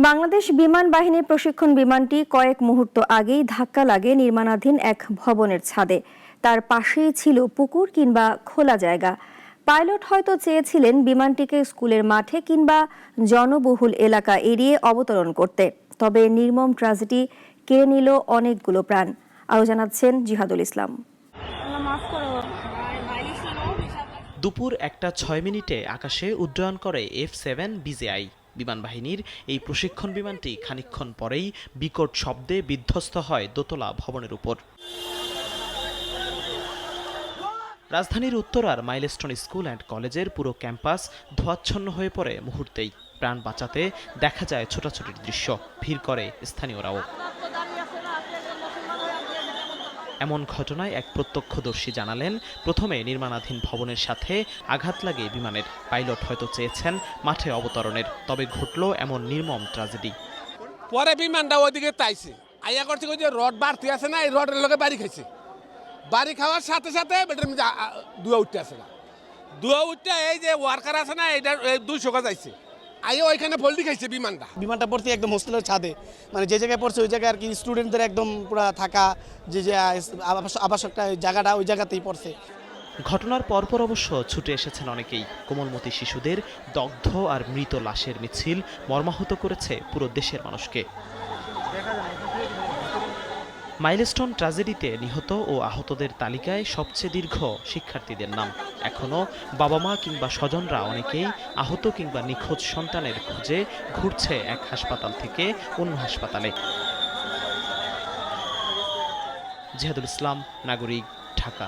বাংলাদেশ বিমান বাহিনীর প্রশিক্ষণ বিমানটি কয়েক মুহূর্ত আগেই ধাক্কা লাগে নির্মাণাধীন এক ভবনের ছাদে। তার পাশেই ছিল পুকুর কিংবা খোলা জায়গা। পাইলট হয়তো চেয়েছিলেন বিমানটিকে স্কুলের মাঠে কিংবা জনবহুল এলাকা এড়িয়ে অবতরণ করতে। তবে নির্মম ট্র্যাজেডি কেড়ে নিল অনেকগুলো প্রাণ। আরও জানাচ্ছেন জিহাদুল ইসলাম। দুপুর 1:06 আকাশে উড্ডয়ন করে F-7 BJI বিমান বাহিনীর এই প্রশিক্ষণ বিমানটি খানিকক্ষণ পরেই বিকট শব্দে বিধ্বস্ত হয় দোতলা ভবনের উপর। রাজধানীর উত্তরার মাইলস্টোন স্কুল অ্যান্ড কলেজের পুরো ক্যাম্পাস ধোঁয়াচ্ছন্ন হয়ে পড়ে মুহূর্তেই। প্রাণ বাঁচাতে দেখা যায় ছোটাছুটির দৃশ্য, ভিড় করে স্থানীয়রাও। এমন ঘটনায় এক প্রত্যক্ষদর্শী জানালেন, প্রথমে নির্মাণাধীন ভবনের সাথে আঘাত লাগে বিমানের। পাইলট হয়তো চেয়েছেন মাঠে অবতরণের, তবে ঘটল এমন নির্মম ট্র্যাজেডি। পরে বিমানটা ওইদিকে তাইছে আইয়া করছে ওই যে রড বাড়তি আছে না, এই রডের লোকে বাড়ি খাইছে। বাড়ি খাওয়ার সাথে সাথে বেটার মধ্যে দুয়া উঠতে আসে না, দুয়া উঠতে এই যে ওয়ার্কার আছে না, এটা 200 গজ যাইছে আইয়া ওইখানে ফল্টি খাইছে বিমানটা পড়ছে একদম হোস্টেলের ছাদে, মানে যে জায়গায় পড়ছে ওই জায়গায় আর কি স্টুডেন্টদের একদম পুরো থাকা যে আবাসকটা জায়গাটা ওই জায়গাতেই পড়ছে। ঘটনার পরপর অবশ্য ছুটে এসেছেন অনেকেই। কোমলমতি শিশুদের দগ্ধ আর মৃত লাশের মিছিল মর্মাহত করেছে পুরো দেশের মানুষকে। মাইলস্টোন ট্র্যাজেডিতে নিহত ও আহতদের তালিকায় সবচেয়ে দীর্ঘ শিক্ষার্থীদের নাম। এখনও বাবা মা কিংবা স্বজনরা অনেকেই আহত কিংবা নিখোঁজ সন্তানের খোঁজে ঘুরছে এক হাসপাতাল থেকে অন্য হাসপাতালে। জিহাদুল ইসলাম, নাগরিক, ঢাকা।